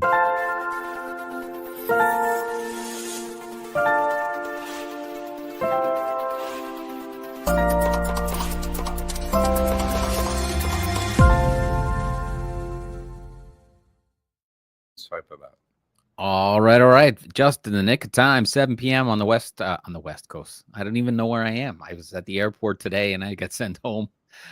Type of that. All right. Just in the nick of time, 7 p.m. on the West Coast. I don't even know where I am. I was at the airport today and I got sent home.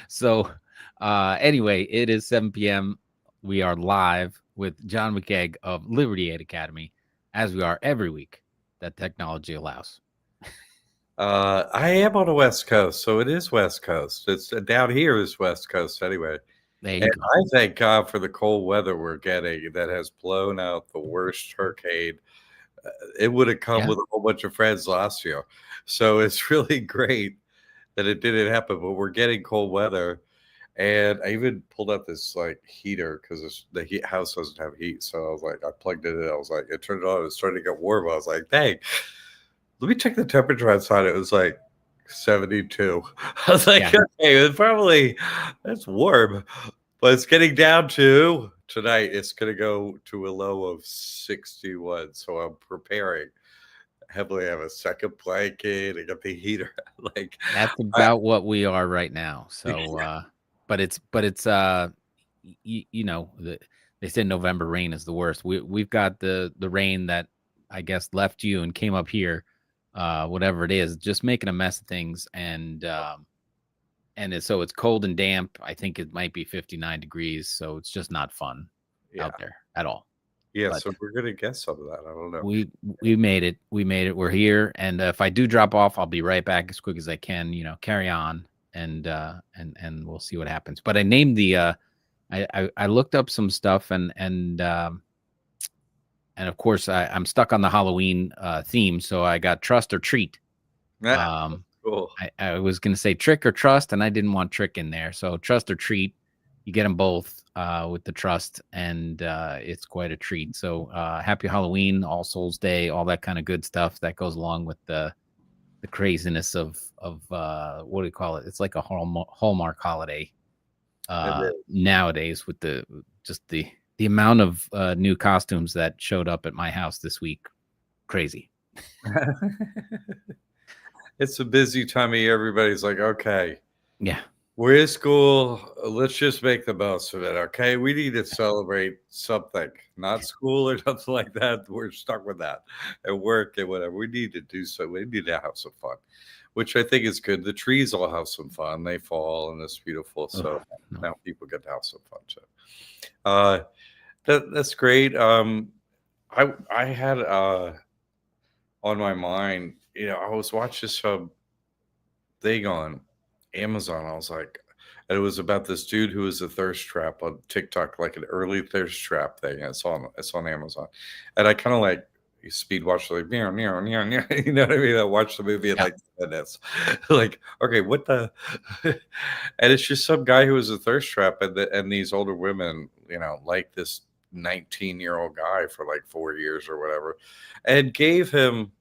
So anyway, it is 7 p.m. We are live with John McCaig of Liberty Aid Academy, as we are every week that technology allows. I am on the West Coast, so it is West Coast. It's down here is West Coast anyway. There you And go. I thank God for the cold weather we're getting that has blown out the worst hurricane. It would have come with a whole bunch of friends last year. So it's really great that it didn't happen, but we're getting cold weather. And I even pulled out this like heater because the house doesn't have heat. So I was like, I plugged it in. I was like, it turned on. It was starting to get warm. I was like, dang, let me check the temperature outside. It was like 72. I was like, okay, that's warm. But it's getting down to tonight. It's going to go to a low of 61. So I'm preparing. Heavily, I have a second blanket. I got the heater. Like that's about what we are right now. So, but it's you know, they said November rain is the worst. We've got the rain that I guess left you and came up here, whatever it is, just making a mess of things, and so it's cold and damp. I think it might be 59 degrees, so it's just not fun out there at all. Yeah, But so we're gonna get some of that. I don't know. We made it. We made it. We're here, and if I do drop off, I'll be right back as quick as I can. You know, carry on, and we'll see what happens. But I named the. I looked up some stuff, and of course I'm stuck on the Halloween theme, so I got trust or treat. Cool. I was going to say trick or trust, and I didn't want trick in there. So trust or treat, you get them both with the trust, and it's quite a treat. So happy Halloween, All Souls Day, all that kind of good stuff that goes along with the craziness of what do you call it? It's like a Hallmark holiday nowadays with the amount of new costumes that showed up at my house this week. Crazy. It's a busy time of year. Everybody's like, okay, yeah, we're in school. Let's just make the most of it. Okay, we need to celebrate something, not school or something like that. We're stuck with that at work and whatever. We need to do so. We need to have some fun, which I think is good. The trees all have some fun. They fall and it's beautiful. So now people get to have some fun too. That's great. I had on my mind, you know, I was watching some thing on Amazon. I was like, and it was about this dude who was a thirst trap on TikTok, like an early thirst trap thing. It's on Amazon, and I kind of like speed watch, like you know what I mean? I watched the movie in like 10 minutes. Like, okay, what the? And it's just some guy who was a thirst trap, and these older women, you know, like this 19-year-old guy for like 4 years or whatever, and gave him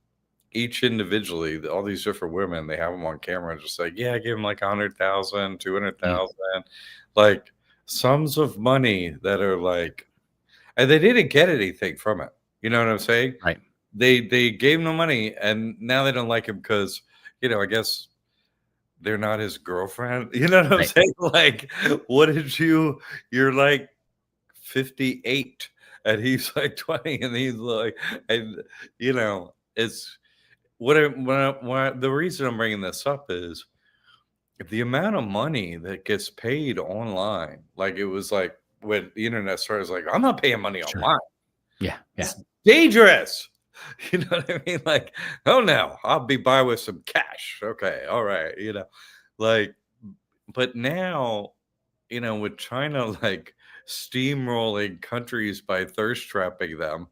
each individually, all these different women, they have them on camera and just like, yeah, I gave them like 100,000, 200,000, like sums of money that are like, and they didn't get anything from it. You know what I'm saying? Right. They gave him the money, and now they don't like him because, you know, I guess they're not his girlfriend. You know what I'm saying? Like, what did you're like 58 and he's like 20, and he's like, and you know, it's what the reason I'm bringing this up is the amount of money that gets paid online. Like, it was like when the internet started, it's like, I'm not paying money online. Yeah. It's dangerous. You know what I mean? Like, oh no, I'll be by with some cash. Okay, all right, you know, like, but now, you know, with China like steamrolling countries by thirst trapping them,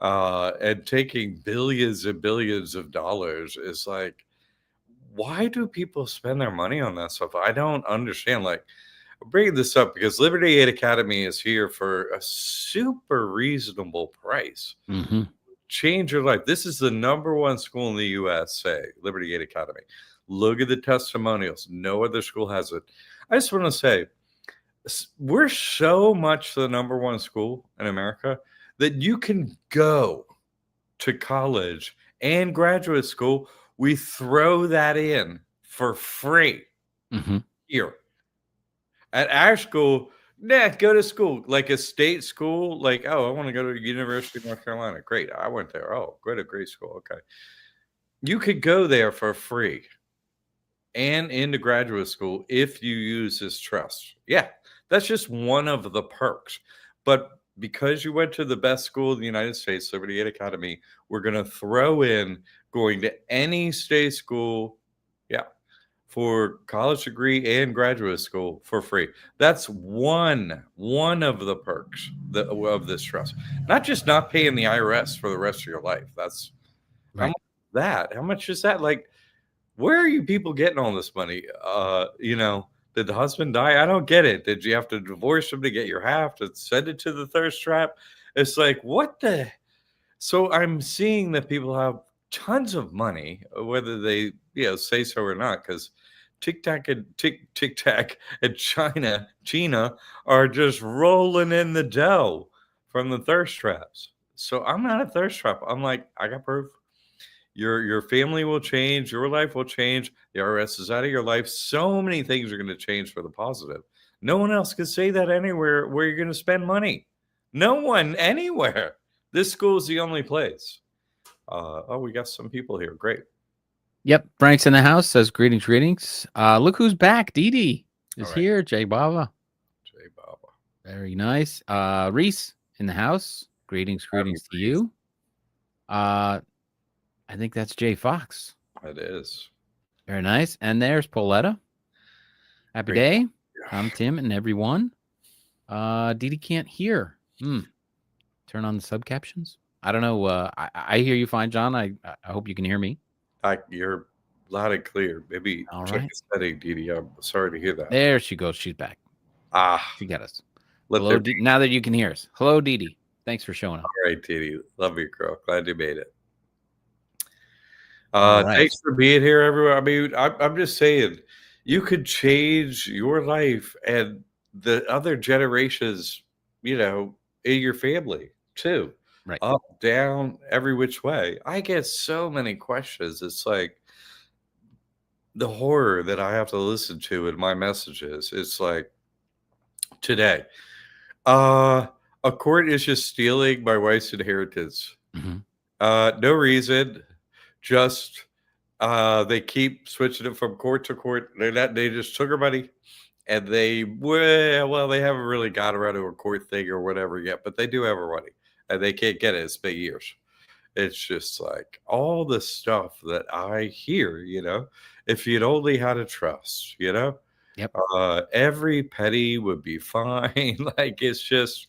and taking billions and billions of dollars, is like, why do people spend their money on that stuff? I don't understand. Like, I'm bringing this up because Liberty Aid Academy is here for a super reasonable price. Mm-hmm. Change your life. This is the #1 school in the USA, Liberty Aid Academy. Look at the testimonials. No other school has it. I just want to say, we're so much the #1 school in America that you can go to college and graduate school. We throw that in for free Mhm. here. At our school, nah, go to school, like a state school. Like, oh, I want to go to the University of North Carolina. Great. I went there. Oh, go to great school. Okay. You could go there for free and into graduate school if you use this trust. Yeah, that's just one of the perks. But because you went to the best school in the United States, Liberty Ed Academy, we're going to throw in going to any state school. Yeah, for college degree and graduate school for free. That's one of the perks of this trust. Not just not paying the IRS for the rest of your life. That's how Right. much is that? How much is that? Like, where are you people getting all this money? Did the husband die? I don't get it. Did you have to divorce him to get your half to send it to the thirst trap? It's like, what the? So I'm seeing that people have tons of money, whether they say so or not, because Tic Tac and China are just rolling in the dough from the thirst traps. So I'm not a thirst trap. I'm like, I got proof. Your family will change, your life will change, the IRS is out of your life. So many things are going to change for the positive. No one else can say that anywhere where you're going to spend money. No one anywhere. This school is the only place. We got some people here. Great. Yep. Frank's in the house. Says greetings, greetings. Look who's back. Dee Dee is All right, here. Jay Baba. Jay Baba. Very nice. Reese in the house. Greetings, greetings to you. I think that's Jay Fox. It is. Very nice. And there's Pauletta. Happy Great. day. I'm Tim and everyone. Dee Dee can't hear. Turn on the sub captions. I don't know. I hear you fine, John. I hope you can hear me. You're loud and clear. Maybe All check right. the setting, Dee. I'm sorry to hear that. There she goes. She's back. She got us. Hello, now that you can hear us. Hello, Dee Dee. Thanks for showing up. All right, Dee. Love you, girl. Glad you made it. All right. Thanks for being here, everyone. I mean, I'm just saying, you could change your life and the other generations, in your family too. Right. Up, down, every which way. I get so many questions. It's like the horror that I have to listen to in my messages. It's like today, a court is just stealing my wife's inheritance. Mm-hmm. No reason, just they keep switching it from court to court. They just took her money, and they haven't really got around to a court thing or whatever yet, but they do have her money, and they can't get it. It's been years. It's just like all the stuff that I hear. If you'd only had a trust. Yep. Every penny would be fine. Like, it's just,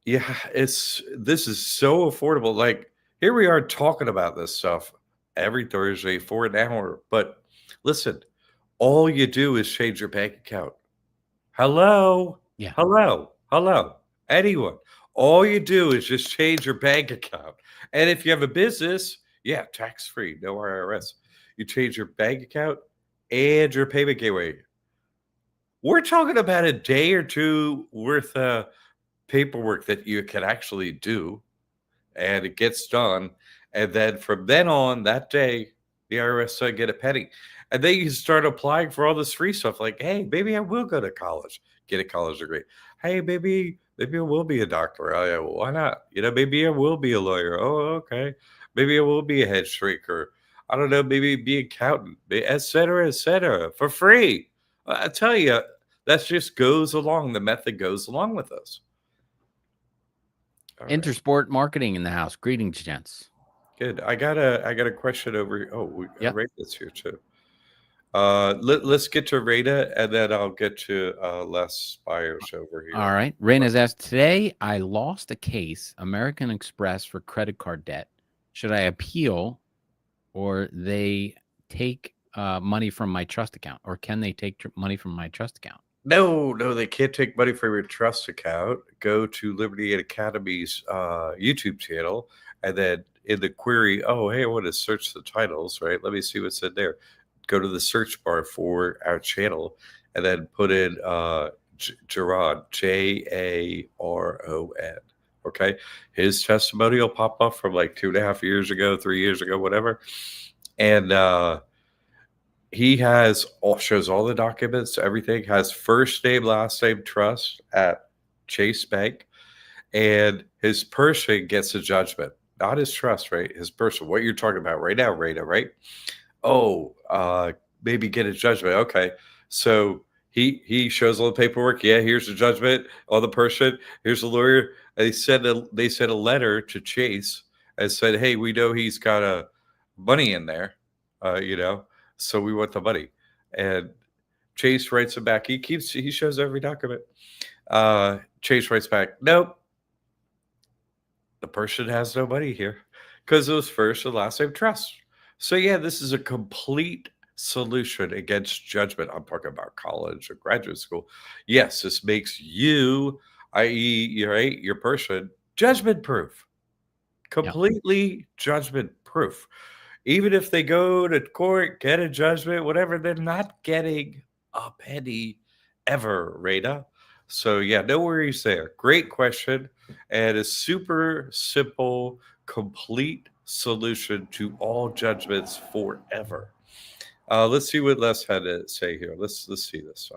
yeah, this is so affordable. Like, here we are talking about this stuff every Thursday for an hour. But listen, all you do is change your bank account. Hello? Yeah. Hello. Anyone. All you do is just change your bank account. And if you have a business, yeah, tax-free, no IRS. You change your bank account and your payment gateway. We're talking about a day or two worth of paperwork that you can actually do, and it gets done. And then from then on, that day, the IRS doesn't get a penny. And then you start applying for all this free stuff like, hey, maybe I will go to college, get a college degree. Hey, maybe I will be a doctor. Oh, yeah, well, why not? Maybe I will be a lawyer. Oh, okay. Maybe I will be a head shrinker. I don't know, maybe be an accountant, et cetera, for free. I tell you, that just goes along. The method goes along with us. All Intersport Marketing in the house. Greetings, gents. Good. I got a question over here. Oh, Rada's here too. Let's get to Rada, and then I'll get to Les Spires over here. All right. Raina's asked, today I lost a case, American Express, for credit card debt. Should I appeal, or they take money from my trust account, or can they take money from my trust account? No, they can't take money from your trust account. Go to Liberty Academy's YouTube channel, and then in the query, oh, hey, I want to search the titles, right? Let me see what's in there. Go to the search bar for our channel, and then put in Jaron, Jaron, Okay. His testimony will pop up from like 2.5 years ago, 3 years ago, whatever. And he shows all the documents, everything, has first name, last name trust at Chase Bank. And his person gets a judgment, not his trust, right? His person, what you're talking about right now, Rita, right? Oh, maybe get a judgment. Okay. So he shows all the paperwork. Yeah, here's the judgment on the person. Here's the lawyer. And they sent a letter to Chase and said, "Hey, we know he's got a money in there, you know, so we want the money." And Chase writes him back. He shows every document. Chase writes back, "Nope, the person has no money here because it was first and last name trust." So yeah, this is a complete solution against judgment. I'm talking about college or graduate school. Yes, this makes you, i.e., your person, judgment proof, Yep. completely judgment proof. Even if they go to court, get a judgment, whatever, they're not getting a penny ever, Rada. So yeah, no worries there. Great question, and a super simple, complete solution to all judgments forever. Let's see what Les had to say here. Let's see this.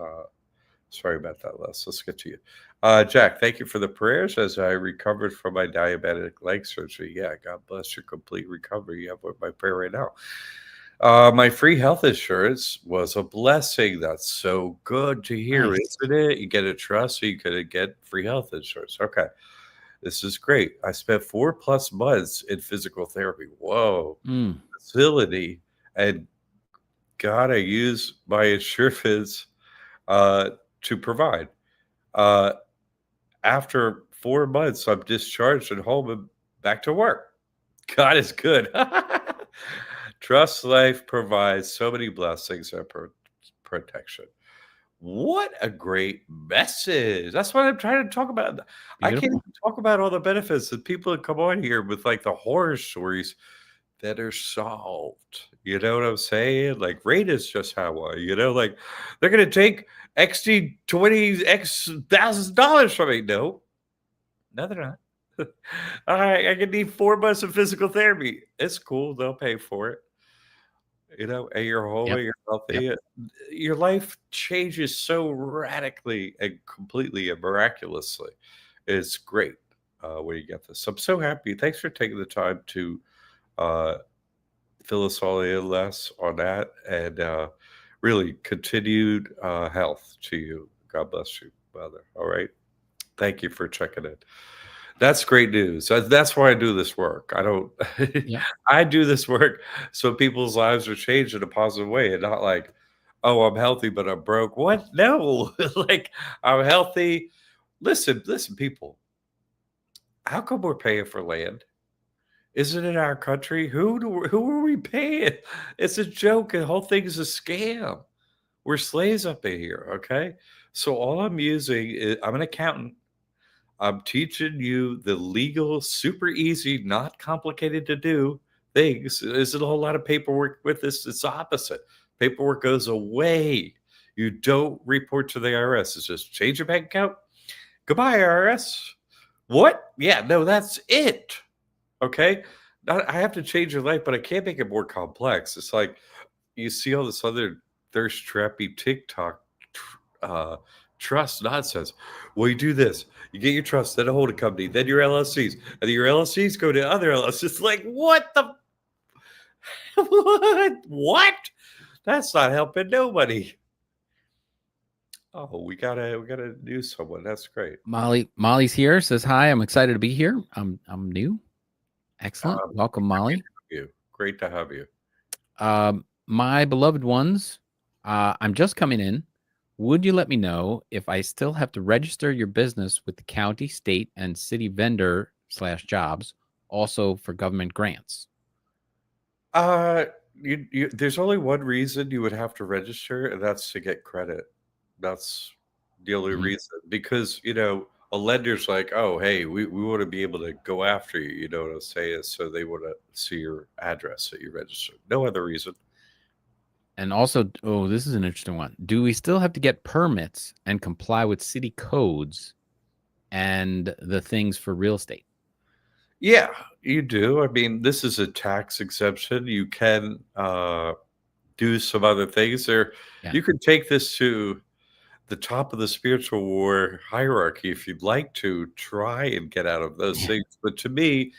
Sorry about that, Les. Let's get to you. Jack, thank you for the prayers as I recovered from my diabetic leg surgery. Yeah, God bless your complete recovery. You have my prayer right now. My free health insurance was a blessing. That's so good to hear, Nice. isn't it? You get a trust, so you could get free health insurance. Okay, this is great. I spent 4+ months in physical therapy. Whoa, Mm. facility, and God, I use my insurance uh, to provide. Uh, After 4 months, I'm discharged and home and back to work. God is good. Trust Life provides so many blessings and protection. What a great message. That's what I'm trying to talk about. I can't even Beautiful. talk about all the benefits that people that come on here with like the horror stories that are solved. You know what I'm saying? Like rate is just how like they're gonna take XD 20 X $1,000 from me. No, no, they're not. I could need 4 months of physical therapy. It's cool. They'll pay for it. And you're home Yep. and you're Yep. healthy. Your life changes so radically and completely and miraculously. It's great when you get this. I'm so happy. Thanks for taking the time to uh, fill us all in, Les, on that. And really continued health to you. God bless you, Mother. All right. Thank you for checking in. That's great news. That's why I do this work. I don't Yep. I do this work so people's lives are changed in a positive way and not like, "Oh, I'm healthy, but I'm broke." What? No. Like, I'm healthy. Listen, people. How come we're paying for land? Isn't it our country? Who are we paying? It's a joke. The whole thing is a scam. We're slaves up in here, okay? So all I'm using is I'm an accountant. I'm teaching you the legal, super easy, not complicated to do things. Isn't a whole lot of paperwork with this. It's the opposite. Paperwork goes away. You don't report to the IRS. It's just change your bank account. Goodbye, IRS. What? Yeah, no, that's it. Okay. I have to change your life, but I can't make it more complex. It's like you see all this other thirst trappy TikTok uh, trust nonsense. Well, you do this. You get your trust, then a holding company, then your LLCs, and then your LLCs go to other LLCs. It's like, what the what? That's not helping nobody. Oh, we gotta do someone. That's great. Molly's here. Says hi. I'm excited to be here. I'm new. Excellent. Welcome, Molly. You great to have you. My beloved ones, I'm just coming in. Would you let me know if I still have to register your business with the county, state, and city vendor slash jobs, also for government grants? Uh, there's only one reason you would have to register, and that's to get credit. That's the only Mhm. reason because a lender's like, oh, hey, we want to be able to go after you. You know what I'm saying? So they want to see your address that you registered. No other reason. And also, oh, this is an interesting one. Do we still have to get permits and comply with city codes and the things for real estate. Yeah, you do. I mean, this is a tax exemption. You can do some other things there. Yeah. You can take this to the top of the spiritual war hierarchy if you'd like to try and get out of those Yeah. things. But to me,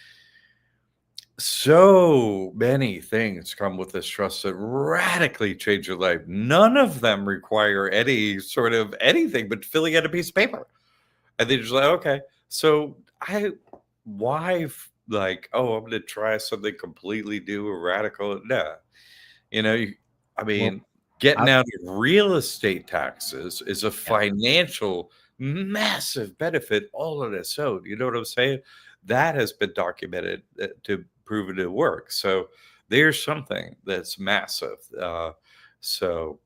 so many things come with this trust that radically change your life. None of them require any sort of anything but filling out a piece of paper. And they're just like, okay. So like, oh, I'm going to try something completely new or radical? No. I Well, mean, getting I, out of real estate taxes is a yeah, financial massive benefit all on its own. You know what I'm saying? That has been documented to prove it to work. So there's something that's massive. So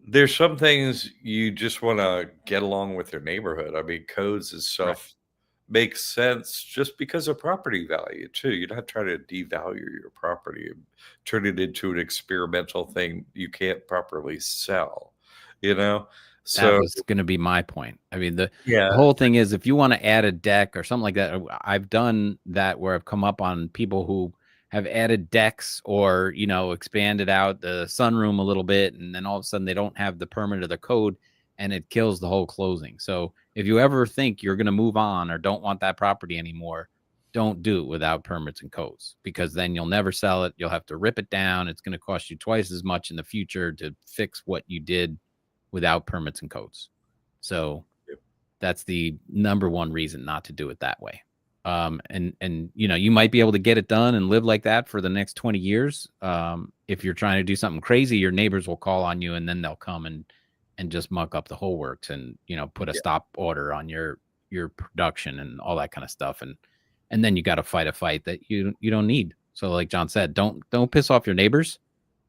there's some things you just want to get along with your neighborhood. I mean, codes and right. stuff makes sense just because of property value too. You're not trying to devalue your property and turn it into an experimental thing you can't properly sell, you know? That So was going to be my point. I mean, the yeah, whole thing is if you want to add a deck or something like that, I've done that where I've come up on people who have added decks or, expanded out the sunroom a little bit. And then all of a sudden they don't have the permit or the code and it kills the whole closing. So if you ever think you're going to move on or don't want that property anymore, don't do it without permits and codes because then you'll never sell it. You'll have to rip it down. It's going to cost you twice as much in the future to fix what you did without permits and codes. So that's the number one reason not to do it that way. And you might be able to get it done and live like that for the next 20 years. If you're trying to do something crazy, your neighbors will call on you and then they'll come and just muck up the whole works and put a yeah, stop order on your production and all that kind of stuff. And then you got to fight a fight that you don't need. So like John said, don't piss off your neighbors.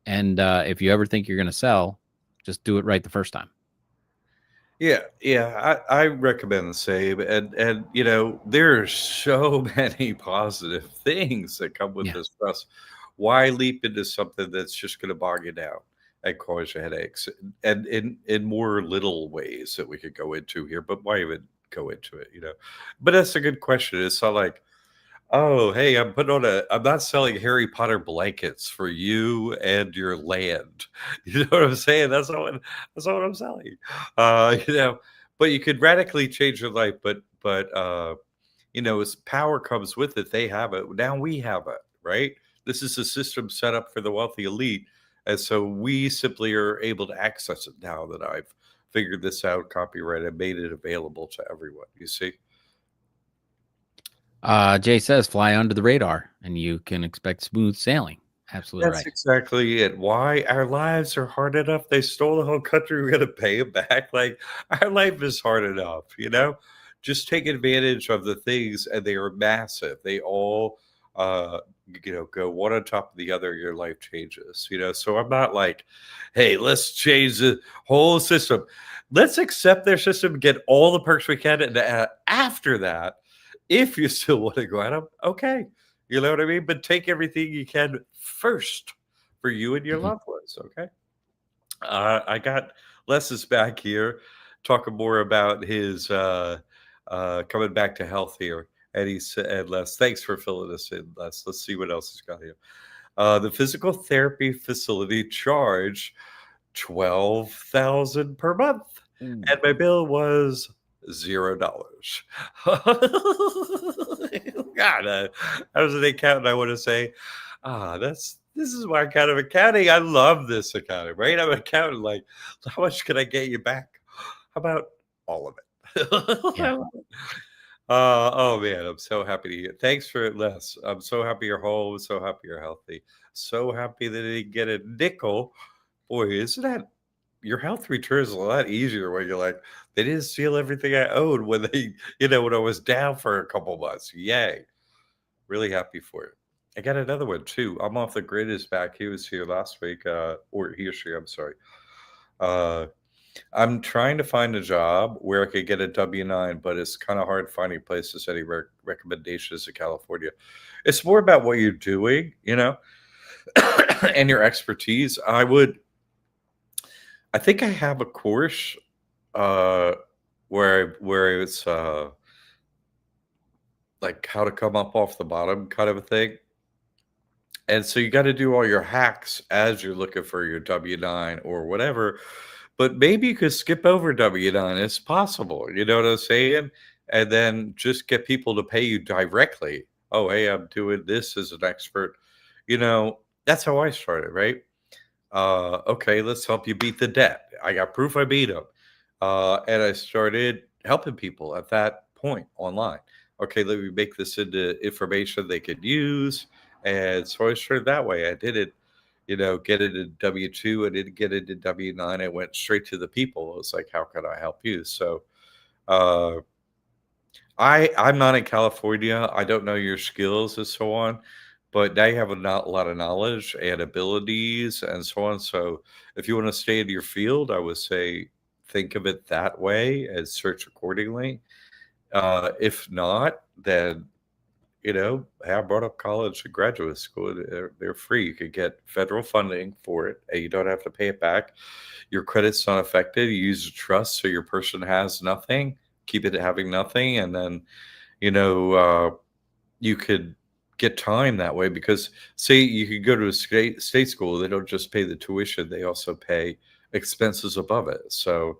And if you ever think you're going to sell, just do it right the first time. yeah. I recommend the same, and there are so many positive things that come with Yeah. this trust. Why leap into something that's just going to bog you down and cause you headaches, and in more little ways that we could go into here? But why even go into it? But that's a good question. It's not like, oh, hey, I'm not selling Harry Potter blankets for you and your land. You know what I'm saying? That's not what I'm selling. But you could radically change your life, but as power comes with it, they have it. Now we have it, right? This is a system set up for the wealthy elite. And so we simply are able to access it now that I've figured this out, copyright, and made it available to everyone. You see? Jay says fly under the radar and you can expect smooth sailing. Absolutely That's right. exactly it. Why our lives are hard enough. They stole the whole country. We're gonna pay them back. Like our life is hard enough. Just take advantage of the things, and they are massive. They all, go one on top of the other. Your life changes. So I'm not like, hey, let's change the whole system. Let's accept their system, get all the perks we can, and after that, if you still want to go at them, okay. You know what I mean? But take everything you can first for you and your Mhm. loved ones. Okay. I got Les's back here talking more about his coming back to health here. And he said, Les, thanks for filling us in, Les. Let's see what else he's got here. The physical therapy facility charged 12,000 per month, Ooh. and my bill was $0. God, I was an accountant. I want to say, this is my kind of accounting. I love this accounting, right? I'm an accountant. Like, how much can I get you back? How about all of Yeah. it? Oh man, I'm so happy to hear. Thanks for it, Les. I'm so happy you're home. So happy you're healthy. So happy that he didn't get a nickel. Boy, isn't that your health returns a lot easier when you're like, they didn't steal everything I owed when when I was down for a couple months. Yay. Really happy for you. I got another one too. I'm off the grid is back. He was here last week, or he or she, I'm sorry. Uh, I'm trying to find a job where I could get a W-9, but it's kind of hard finding places. Any recommendations in California? It's more about what you're doing, and your expertise. I think I have a course. Uh, where it's like how to come up off the bottom kind of a thing. And so you got to do all your hacks as you're looking for your W-9 or whatever. But maybe you could skip over W-9. It's possible. You know what I'm saying? And then just get people to pay you directly. Oh, hey, I'm doing this as an expert. That's how I started, right? Okay, let's help you beat the debt. I got proof I beat them. And I started helping people at that point online. Okay, let me make this into information they could use. And so I started that way. I did it, get it in W-2. I didn't get it in W-9. I went straight to the people. It was like, how can I help you? So uh, I'm not in California. I don't know your skills and so on, but now you have a lot of knowledge and abilities and so on. So if you want to stay in your field, I would say think of it that way and search accordingly. If not, then I brought up college and graduate school. They're free. You could get federal funding for it, and you don't have to pay it back. Your credit's not affected. You use a trust, so your person has nothing. Keep it having nothing, and then you know you could get time that way because say you could go to a state school, they don't just pay the tuition, they also pay expenses above it. So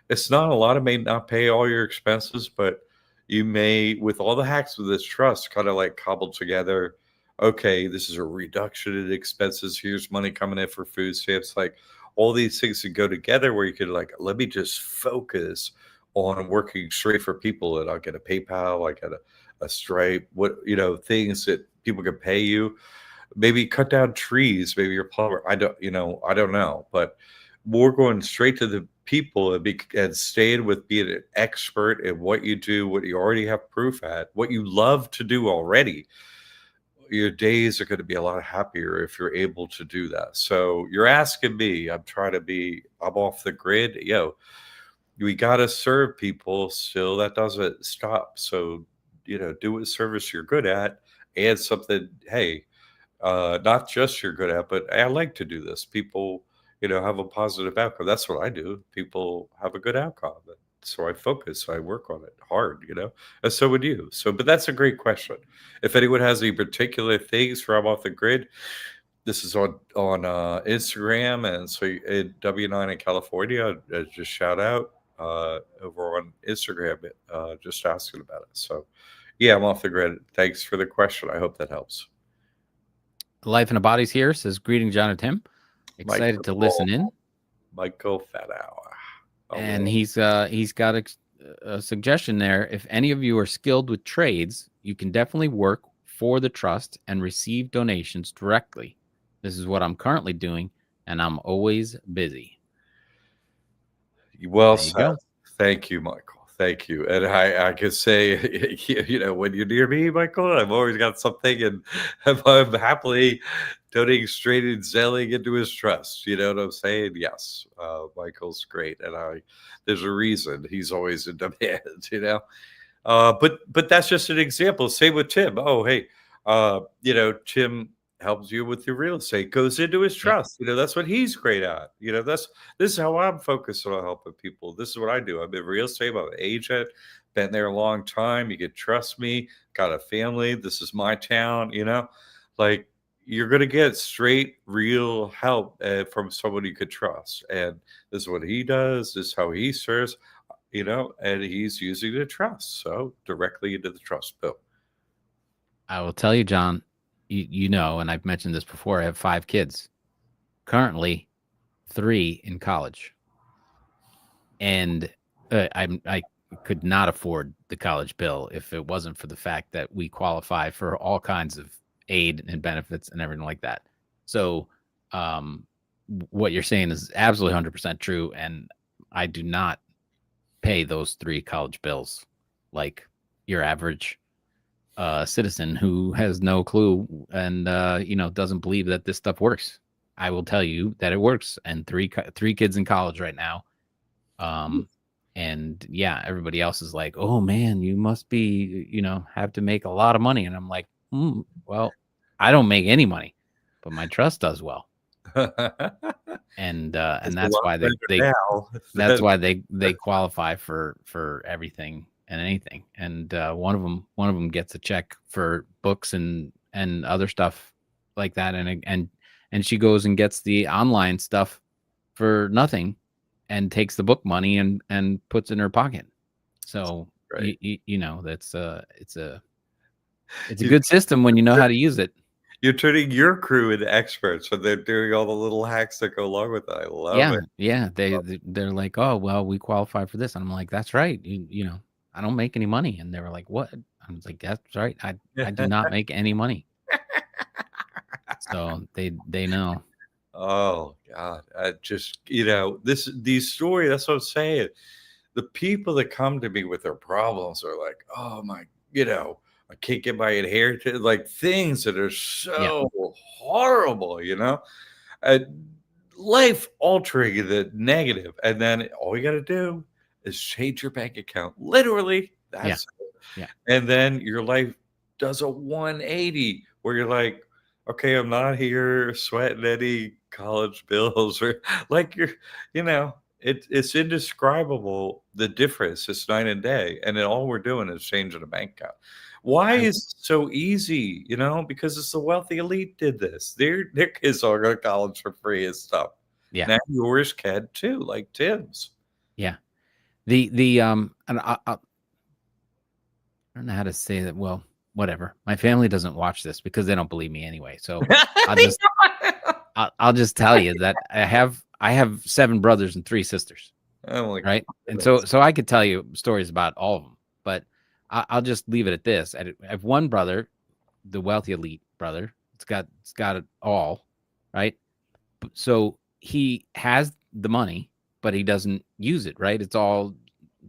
it's not a lot. Of may not pay all your expenses, but you may, with all the hacks with this trust, kind of like cobble together, okay, this is a reduction in expenses, here's money coming in for food stamps, like all these things that go together where you could like, let me just focus on working straight for people, and I'll get a PayPal, I get a Stripe, things that people can pay you. Maybe cut down trees, maybe you're a plumber. I don't know, but more going straight to the people and staying with being an expert in what you do, what you already have proof at, what you love to do already. Your days are going to be a lot happier if you're able to do that. So you're asking me, I'm off the grid. We got to serve people still. That doesn't stop. So, do what service you're good at and something, hey, not just you're good at, but I like to do this. People, have a positive outcome. That's what I do. People have a good outcome. So I focus, I work on it hard, and so would you. So, but that's a great question. If anyone has any particular things for I'm off the grid, this is on Instagram, and so at W9 in California, just shout out over on Instagram, just asking about it. So, yeah, I'm off the grid. Thanks for the question. I hope that helps. Life in a Body's here. Says greeting, John and Tim. Excited to listen in. Michael Fatow. And he's got a suggestion there. If any of you are skilled with trades, you can definitely work for the trust and receive donations directly. This is what I'm currently doing, and I'm always busy. Well there you said. go. Thank you, Michael. Thank you. And I could say, when you're near me, Michael, I've always got something, and I'm happily donating straight and zelling into his trust. You know what I'm saying? Yes. Michael's great. And there's a reason he's always in demand, but that's just an example. Same with Tim. Oh, hey, Tim helps you with your real estate, goes into his trust. That's what he's great at. This is how I'm focused on helping people. This is what I do. I'm in real estate. I'm an agent, been there a long time. You can trust me, got a family. This is my town, like you're going to get straight, real help from someone you could trust. And this is what he does. This is how he serves, and he's using the trust. So directly into the trust bill. I will tell you, John, and I've mentioned this before, I have 5 kids. Currently, 3 in college. And I could not afford the college bill if it wasn't for the fact that we qualify for all kinds of aid and benefits and everything like that. So what you're saying is absolutely 100% true. And I do not pay those 3 college bills like your average citizen who has no clue and doesn't believe that this stuff works. I will tell you that it works, and three kids in college right now. And yeah, everybody else is like, oh man, you must be, have to make a lot of money. And I'm like, well, I don't make any money, but my trust does well. And It's a that's lot why better now that's than why they qualify for everything and anything. And one of them gets a check for books and other stuff like that, and she goes and gets the online stuff for nothing and takes the book money and puts it in her pocket. So right. that's it's a You good system when you know how to use it. you're turning your crew into experts, so they're doing all the little hacks that go along with it. I love Yeah, it. yeah. They're like, oh well, we qualify for this, and I'm like, that's right. I don't make any money, and they were like, what? I was like, that's right. I do not make any money. So they know. Oh god, I just these stories. That's what I'm saying. The people that come to me with their problems are like, oh my, I can't get my inheritance, like things that are Yeah, so horrible, and life altering, the negative, and then all you got to do is change your bank account. Literally, yeah, that's yeah, and then your life does a 180 where you're like, okay, I'm not here sweating any college bills or like it's indescribable the difference. It's night and day. And then all we're doing is changing a bank account. Why I, is it so easy? Because it's the wealthy elite did this. Their kids all go to college for free and stuff. yeah, Now yours can too, like Tim's. yeah. The and I don't know how to say that. Well, whatever. My family doesn't watch this because they don't believe me anyway. So I'll just I'll just tell you that I have 7 brothers and 3 sisters. Oh my Right? And so goodness. so I could tell you stories about all of them, but I'll just leave it at this. I have one brother, the wealthy elite brother. It's got it all, right? So he has the money, but he doesn't use it, right? It's all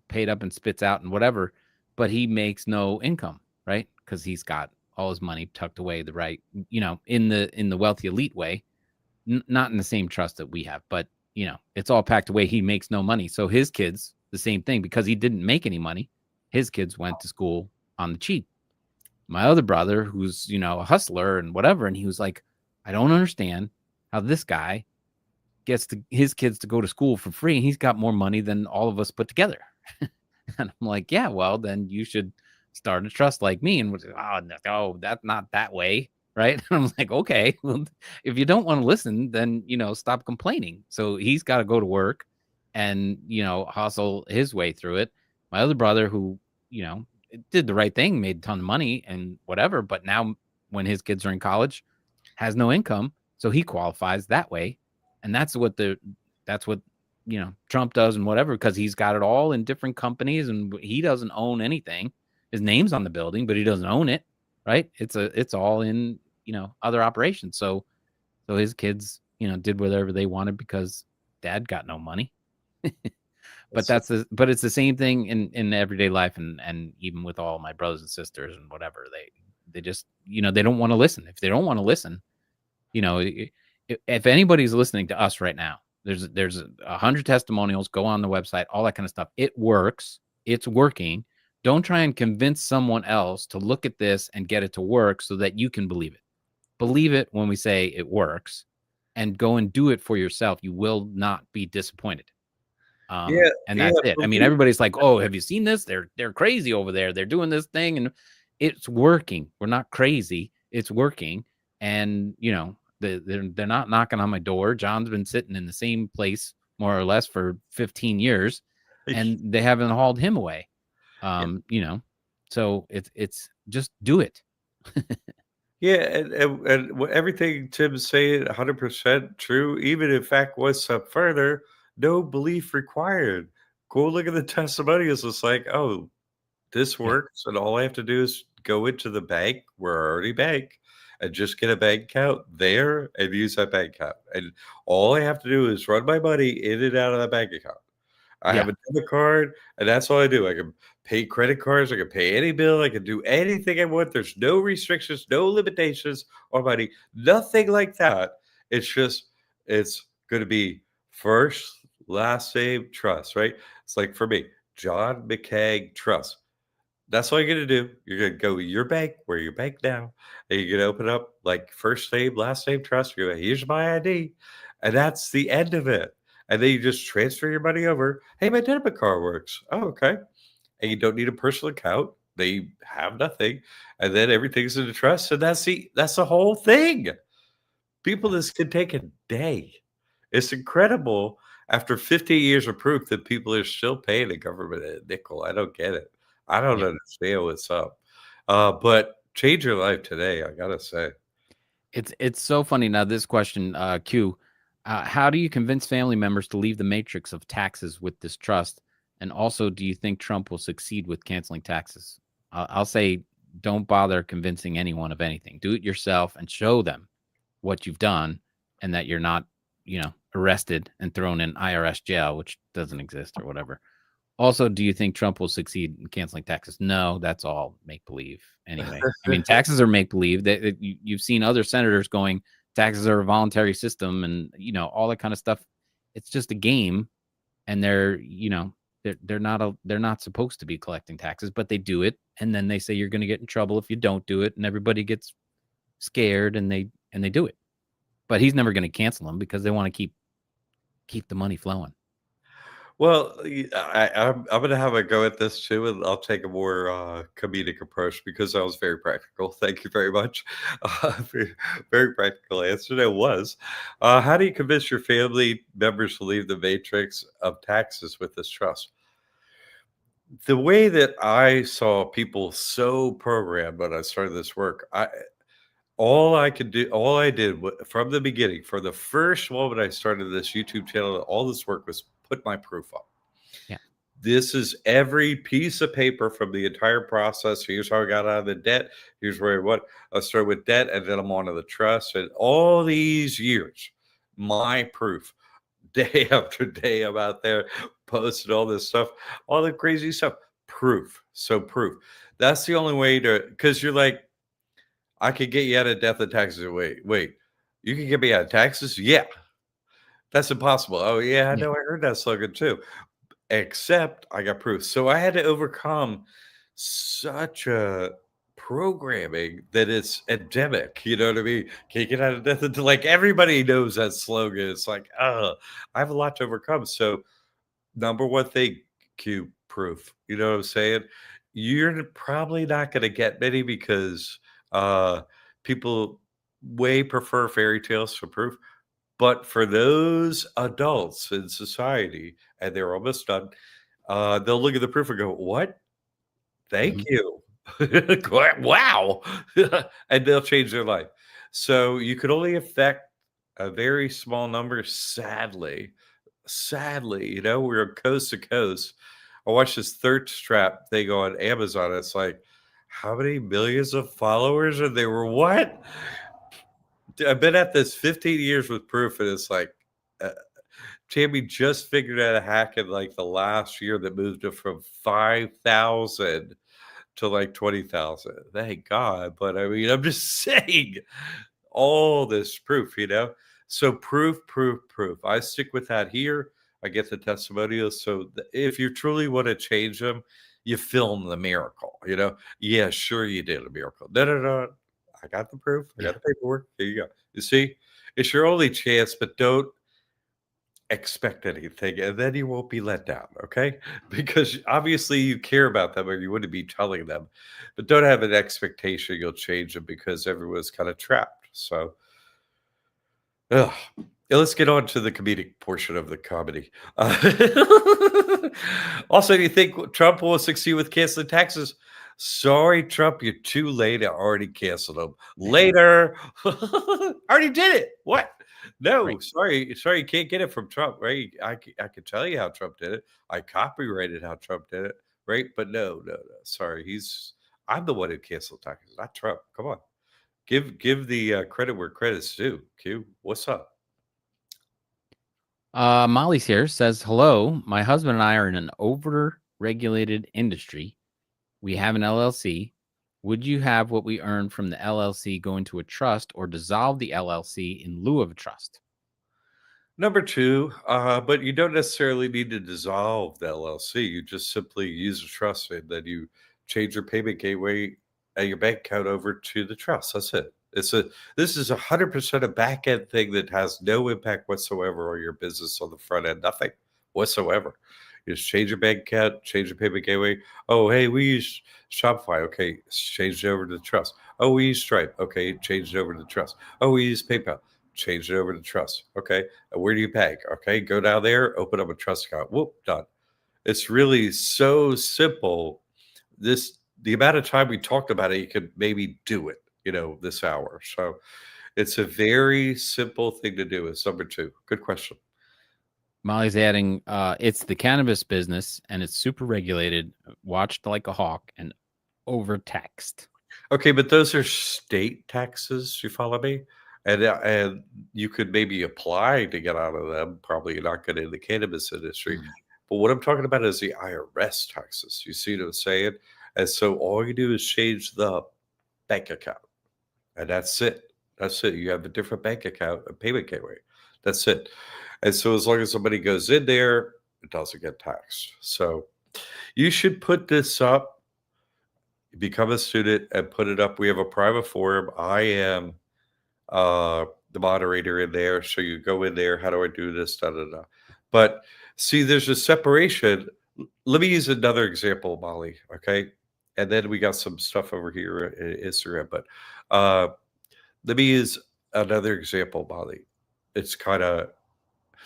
paid up and spits out and whatever, but he makes no income, right? Because he's got all his money tucked away the right, in the wealthy elite way, not in the same trust that we have, but it's all packed away. He makes no money. So his kids, the same thing, because he didn't make any money. His kids went to school on the cheap. My other brother, who's, a hustler and whatever, and he was like, I don't understand how this guy gets his kids to go to school for free. And he's got more money than all of us put together. And I'm like, yeah, well, then you should start a trust like me. And was like, oh, no, that's not that way. Right. And I'm like, okay, well, if you don't want to listen, then, stop complaining. So he's got to go to work and, hustle his way through it. My other brother, who, did the right thing, made a ton of money and whatever. But now when his kids are in college, has no income. So he qualifies that way. And that's what Trump does and whatever, because he's got it all in different companies and he doesn't own anything. His name's on the building, but he doesn't own it, right? It's all in, other operations. So his kids, did whatever they wanted because dad got no money. But It's just but it's the same thing in everyday life, and even with all my brothers and sisters and whatever, they just, they don't want to listen. If they don't want to listen, if anybody's listening to us right now, there's 100 testimonials. Go on the website, all that kind of stuff. It works. It's working. Don't try and convince someone else to look at this and get it to work so that you can believe it. Believe it when we say it works, and go and do it for yourself. You will not be disappointed. yeah, And yeah, that's it. I mean, believe everybody's like, "Oh, have you seen this? They're crazy over there. They're doing this thing, and it's working. We're not crazy. It's working." And they're not knocking on my door. John's been sitting in the same place more or less for 15 years, and they haven't hauled him away. yeah, So it's just do it. yeah, and everything Tim's saying, 100% true. Even in fact, one step further, no belief required. Go look at the testimonials. It's like, oh, this Yeah, works, and all I have to do is go into the bank where I already bank and just get a bank account there and use that bank account. And all I have to do is run my money in and out of that bank account. I have yeah, a debit card, and that's all I do. I can pay credit cards, I can pay any bill, I can do anything I want. There's no restrictions, no limitations on money, nothing like that. It's just, it's going to be first, last name, trust, right? It's like for me, John McCaig Trust. That's all you're gonna do. You're gonna go to your bank, where your bank now, and you're gonna open up like first name, last name, trust. You're like, here's my ID, and that's the end of it. And then you just transfer your money over. Hey, my debit card works. Oh, okay. And you don't need a personal account. They have nothing, and then everything's in the trust, and that's the whole thing. People, Yeah. this could take a day. It's incredible after 50 years of proof that people are still paying the government a nickel. I don't get it. I don't Yeah. understand what's up. But change your life today, I gotta say. It's so funny. Now this question, Q, how do you convince family members to leave the matrix of taxes with this trust? And also, do you think Trump will succeed with canceling taxes? I'll say, don't bother convincing anyone of anything. Do it yourself and show them what you've done, and that you're not, arrested and thrown in IRS jail, which doesn't exist or whatever. Also, do you think Trump will succeed in canceling taxes? No, that's all make believe anyway. I mean, taxes are make believe. That you've seen other senators going, taxes are a voluntary system, and all that kind of stuff. It's just a game, and they're not supposed to be collecting taxes, but they do it, and then they say you're going to get in trouble if you don't do it, and everybody gets scared, and they do it. But he's never going to cancel them because they want to keep the money flowing. Well, I'm gonna have a go at this too, and I'll take a more comedic approach because I was very practical. Thank you very much. Very, very practical answer. There was. How do you convince your family members to leave the matrix of taxes with this trust? The way that I saw people so programmed when I started this work, all I did from the beginning, from the first moment I started this YouTube channel, all this work was put my proof up. Yeah. This is every piece of paper from the entire process. Here's how I got out of the debt. Here's where what I started with debt, and then I'm on to the trust. And all these years, my proof, day after day, I'm out there posting all this stuff, all the crazy stuff. Proof. So proof. That's the only way to, because you're like, I could get you out of death and taxes. Wait, you can get me out of taxes? Yeah, that's impossible. Oh yeah, I Yeah. know. I heard that slogan too. Except I got proof. So I had to overcome such a programming that it's endemic. You know what I mean? Can't get out of death until like everybody knows that slogan. It's like, I have a lot to overcome. So number one thing, Q proof. You know what I'm saying? You're probably not going to get many because uh, people way prefer fairy tales for proof. But for those adults in society, and they're almost done, they'll look at the proof and go, "What? Thank Mhm. you. Wow." And they'll change their life. So you could only affect a very small number, sadly. Sadly, we're coast to coast. I watched this thirst trap thing on Amazon. It's like, how many millions of followers? And they were what? I've been at this 15 years with proof, and it's like, uh, Tammy just figured out a hack in like the last year that moved it from 5,000 to like 20,000. Thank God. But I mean, I'm just saying all this proof. So proof, proof, proof. I stick with that here. I get the testimonials. So if you truly want to change them, you film the miracle. Yeah, sure you did a miracle. No, no, no. I got the proof. I got Yeah. the paperwork. Here you go. You see, it's your only chance, but don't expect anything, and then you won't be let down, okay? Because obviously you care about them or you wouldn't be telling them. But don't have an expectation you'll change them because everyone's kind of trapped. So, ugh. Yeah, let's get on to the comedic portion of the comedy. Also, do you think Trump will succeed with canceling taxes? Sorry, Trump, you're too late. I already canceled them. Later. Already did it. What? Right. No, sorry, you can't get it from Trump, right? I could tell you how Trump did it. I copyrighted how Trump did it, right? But no, no, no. Sorry, I'm the one who canceled taxes, not Trump. Come on, give the credit where credit's due. Q, what's up? Molly's here, says, hello. My husband and I are in an over-regulated industry. We have an LLC. Would you have what we earn from the LLC go into a trust or dissolve the LLC in lieu of a trust? Number two, but you don't necessarily need to dissolve the LLC. You just simply use a trust and then you change your payment gateway and your bank account over to the trust. That's it. This is 100% a back end thing that has no impact whatsoever on your business on the front end. Nothing whatsoever. You just change your bank account, change your payment gateway. Oh, hey, we use Shopify. Okay, change it over to the trust. Oh, we use Stripe. Okay, change it over to the trust. Oh, we use PayPal. Change it over to trust. Okay, where do you bank? Okay, go down there, open up a trust account. Whoop, done. It's really so simple. The amount of time we talked about it, you could maybe do it, this hour. So it's a very simple thing to do. It's number two. Good question. Molly's adding, it's the cannabis business and it's super regulated, watched like a hawk, and overtaxed. Okay, but those are state taxes. You follow me? And you could maybe apply to get out of them. Probably you're not getting in the cannabis industry. But what I'm talking about is the IRS taxes. You see what I'm saying? And so all you do is change the bank account, and that's it. That's it. You have a different bank account, a payment gateway. That's it. And so as long as somebody goes in there, it doesn't get taxed. So you should put this up, become a student, and put it up. We have a private forum. I am the moderator in there. So you go in there. How do I do this? Da, da, da. But see, there's a separation. Let me use another example, Molly. Okay. And then we got some stuff over here in Instagram. But let me use another example, Molly. It's kind of,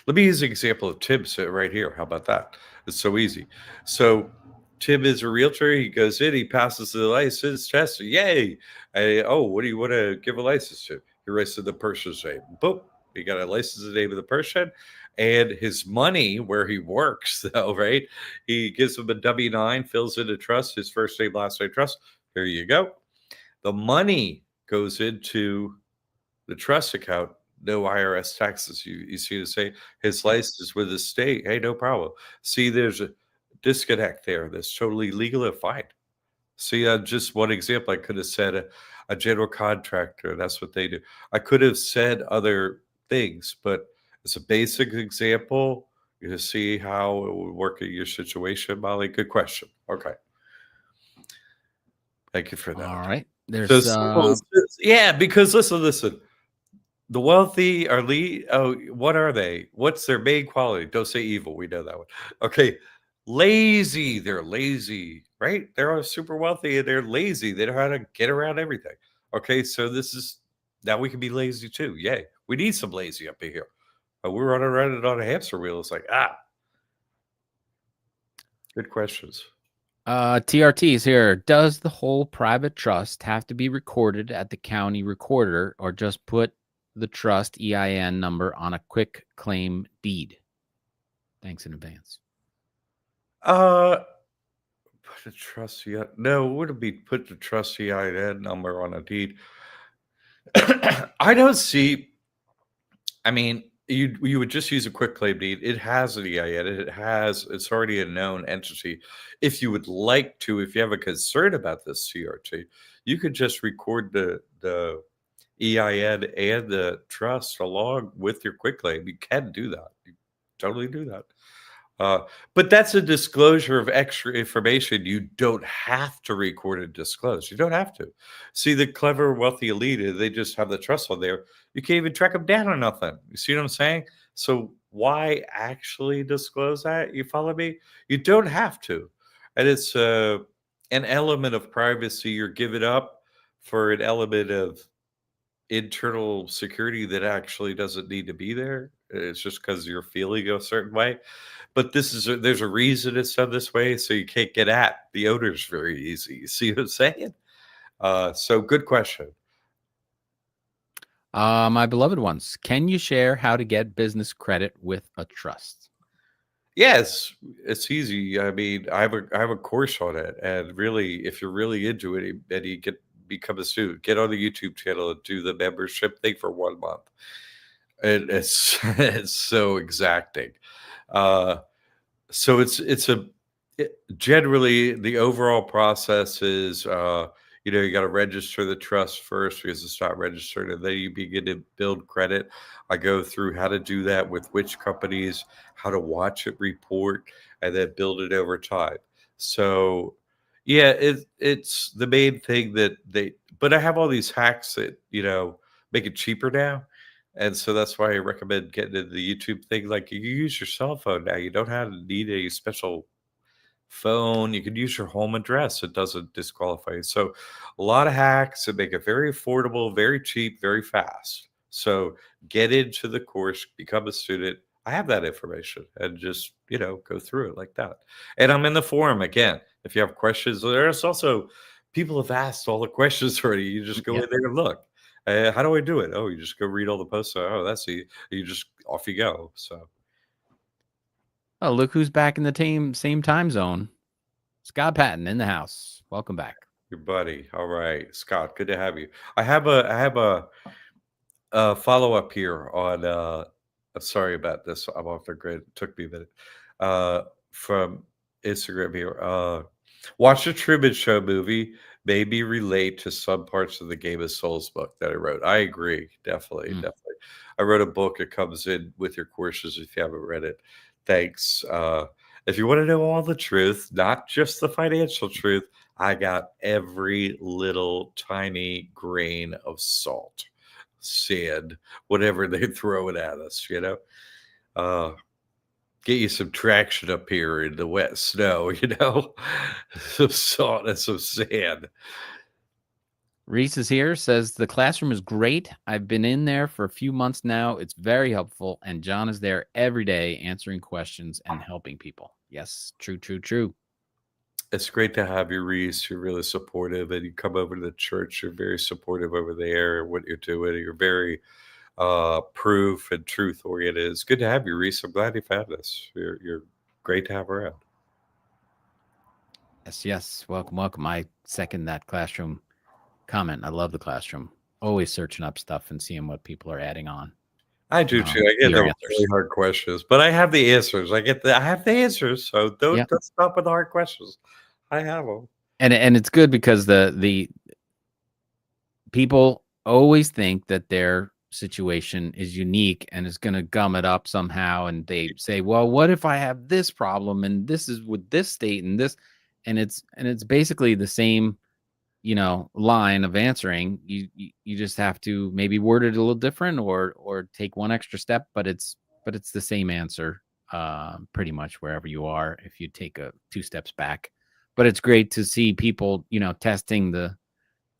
let me use an example of Tim sitting right here. How about that? It's so easy. So Tim is a realtor. He goes in, he passes the license test. Yay. Oh, what do you want to give a license to? He writes in the person's name. Boom. He got a license in the name of the person and his money where he works, though, right? He gives him a W-9, fills in a trust, his first name, last name trust. Here you go. The money goes into the trust account, no IRS taxes. You see to say his license with the state. Hey, no problem. See, there's a disconnect there. That's totally legal and fine. See, just one example, I could have said a general contractor. That's what they do. I could have said other things, but it's a basic example. You see how it would work in your situation, Molly. Good question. Okay. Thank you for that. All right. So simple. Yeah, because listen. The wealthy are what are they? What's their main quality? Don't say evil. We know that one. Okay. Lazy. They're lazy, right? They're all super wealthy and they're lazy. They know how to get around everything. Okay. So this is now we can be lazy too. Yay. We need some lazy up in here. We're running around it on a hamster wheel. It's like, good questions. TRT is here. Does the whole private trust have to be recorded at the county recorder or just put the trust EIN number on a quick claim deed? Thanks in advance. Put a trust EIN. No, it wouldn't be put the trust EIN number on a deed. I don't see. I mean, you would just use a quick claim deed. It has an EIN. It's already a known entity. If you would like to, if you have a concern about this CRT, you could just record the EIN and the trust along with your quick claim. You can do that. You totally do that. But that's a disclosure of extra information you don't have to record and disclose. You don't have to. See, the clever, wealthy elite, they just have the trust on there. You can't even track them down or nothing. You see what I'm saying? So why actually disclose that? You follow me? You don't have to. And it's an element of privacy you're giving up for an element of internal security that actually doesn't need to be there. It's just because you're feeling a certain way. But there's a reason it's done this way, so you can't get at the owners very easy. You see what I'm saying? So good question. My beloved ones, can you share how to get business credit with a trust? Yes, it's easy. I mean, I have a course on it, and really, if you're really into it, and you become a student, get on the YouTube channel and do the membership thing for 1 month. And it's it's so exacting. So generally the overall process is you got to register the trust first because it's not registered, and then you begin to build credit. I go through how to do that with which companies, how to watch it report, and then build it over time. So Yeah, it's the main thing that they but I have all these hacks that, make it cheaper now, and so that's why I recommend getting into the YouTube thing, like, you use your cell phone now, you don't have to need a special phone, you can use your home address, it doesn't disqualify you. So a lot of hacks that make it very affordable, very cheap, very fast. So get into the course, become a student. I have that information and just, go through it like that. And I'm in the forum again. If you have questions, there's also people have asked all the questions already. You just go Yeah. in there and look. How do I do it? Oh, you just go read all the posts. Oh, that's the you just off you go. So Oh, look who's back in the same time zone. Scott Patton in the house. Welcome back. your buddy. All right, Scott, good to have you. I have a follow up here on. I'm sorry about this. I'm off the grid. It took me a minute. From Instagram here. Watch the Truman Show movie. Made me relate to some parts of the Game of Souls book that I wrote. I agree. Definitely, Mm. definitely. I wrote a book. It comes in with your courses if you haven't read it. Thanks. If you want to know all the truth, not just the financial truth, I got every little tiny grain of salt, sand, whatever they throw it at us. Uh, get you some traction up here in the wet snow, some salt and some sand. Reese is here, says the classroom is great. I've been in there for a few months now. It's very helpful. And John is there every day answering questions and helping people. Yes, true, true, true. It's great to have you, Reese. You're really supportive, and you come over to the church. You're very supportive over there, what you're doing. You're very proof and truth oriented. It's good to have you, Reese. I'm glad you found us. You're great to have around. Yes, yes. Welcome, welcome. I second that classroom comment. I love the classroom. Always searching up stuff and seeing what people are adding on. I do too. I To get your the answers. really hard questions, but I have the answers. I have the answers. So Yeah. don't stop with the hard questions. I have them. And it's good because the people always think that their situation is unique and is going to gum it up somehow, and they say, well, what if I have this problem and this is with this state and this, and it's basically the same, line of answering. You just have to maybe word it a little different or take one extra step, but it's the same answer, pretty much wherever you are if you take a two steps back. But it's great to see people, testing the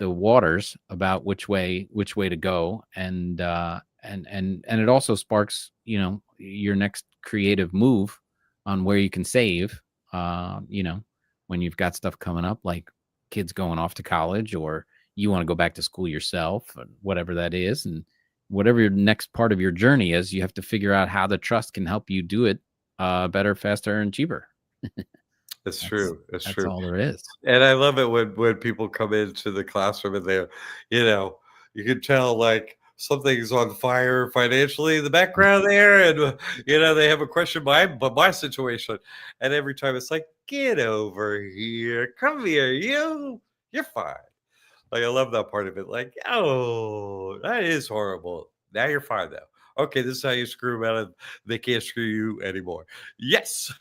waters about which way to go, and it also sparks, your next creative move on where you can save, when you've got stuff coming up like kids going off to college, or you want to go back to school yourself, and whatever that is, and whatever your next part of your journey is, you have to figure out how the trust can help you do it better, faster, and cheaper. It's that's true. It's that's true. all there is. And I love it when people come into the classroom and they're, you know, you can tell like something's on fire financially in the background there, and they have a question but my situation, and every time it's like, get over here, come here, you're fine. Like I love that part of it. Like, oh, that is horrible. Now you're fine though. Okay, this is how you screw them out, and they can't screw you anymore. Yes.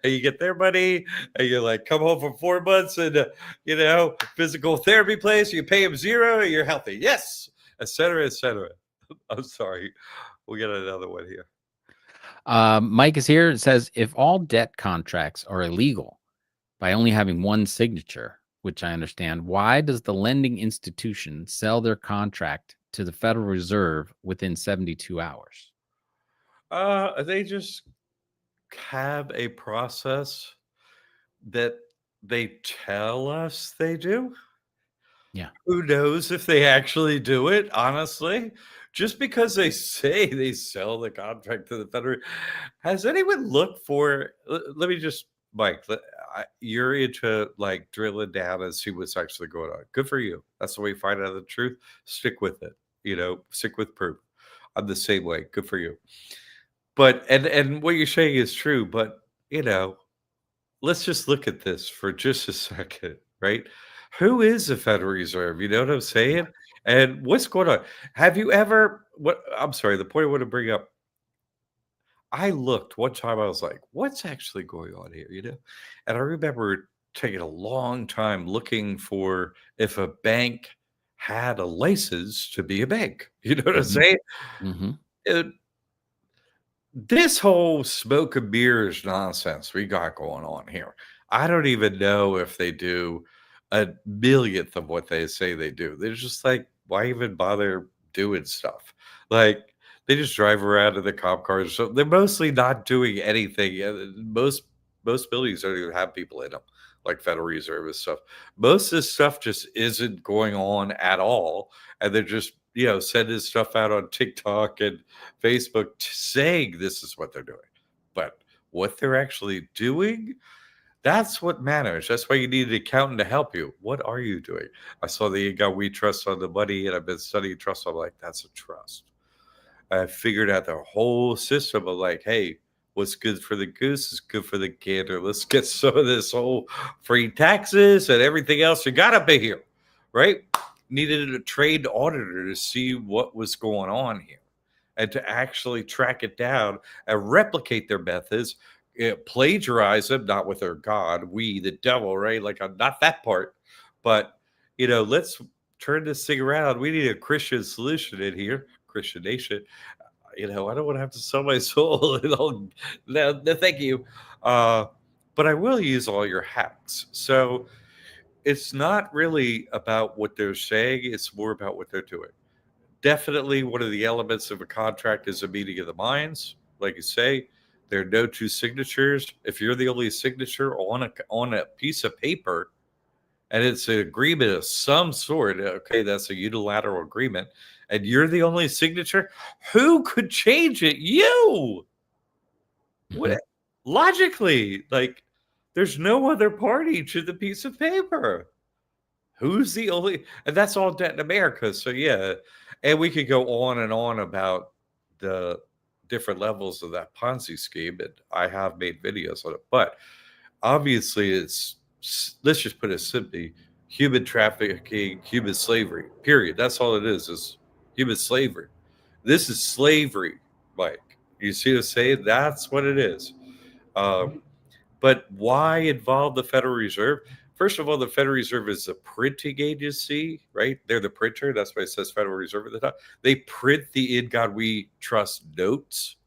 And you get their money, and you like come home for 4 months, and physical therapy place. You pay them zero, and you're healthy. Yes, etc., etc. I'm sorry. We got another one here. Mike is here. It says, if all debt contracts are illegal by only having one signature, which I understand, why does the lending institution sell their contract to the Federal Reserve within 72 hours? They just have a process that they tell us they do. Yeah. Who knows if they actually do it, honestly? Just because they say they sell the contract to the federal, has anyone looked for let me just Mike, you're into, like, drilling down and see what's actually going on. Good for you. That's the way you find out the truth. Stick with it, stick with proof. I'm the same way. Good for you. But and what you're saying is true, but, you know let's just look at this for just a second, right? Who is the Federal Reserve? You know what I'm saying? And what's going on? Have you ever what I'm sorry, the point I want to bring up, I looked one time, I was like, what's actually going on here? And I remember taking a long time looking for if a bank had a license to be a bank. You know what I'm Mhm. saying? Mhm. It, this whole smoke and mirrors nonsense we got going on here. I don't even know if they do a millionth of what they say they do. They're just like, why even bother doing stuff? Like they just drive around in the cop cars. So they're mostly not doing anything. Most buildings don't even have people in them, like Federal Reserve and stuff. Most of this stuff just isn't going on at all, and they're just sending stuff out on TikTok and Facebook saying this is what they're doing. But what they're actually doing, that's what matters. That's why you need an accountant to help you. What are you doing? I saw that you got We Trust on the money, and I've been studying trust. I'm like, that's a trust. I figured out the whole system of like, hey, what's good for the goose is good for the gander. Let's get some of this whole free taxes and everything else you gotta pay here, right? Needed a trained auditor to see what was going on here and to actually track it down and replicate their methods, plagiarize them, not with their God, we, the devil, right? Like, not that part, but let's turn this thing around. We need a Christian solution in here, Christian nation. I don't want to have to sell my soul. No, thank you. Uh, but I will use all your hacks. So it's not really about what they're saying, it's more about what they're doing. Definitely one of the elements of a contract is a meeting of the minds. Like you say, there are no two signatures. If you're the only signature on a piece of paper, and it's an agreement of some sort, okay, that's a unilateral agreement, and you're the only signature, who could change it? You. Mhm. What, logically, like, there's no other party to the piece of paper. Who's the only, and that's all debt in America. So yeah, and we could go on about the different levels of that Ponzi scheme, and I have made videos on it. But obviously, let's just put it simply: human trafficking, human slavery. Period. That's all it is human slavery. This is slavery, Mike. You see what I'm saying? That's what it is. Um, but why involve the Federal Reserve? First of all, the Federal Reserve is a printing agency, right? They're the printer. That's why it says Federal Reserve at the top. They print the In God We Trust notes.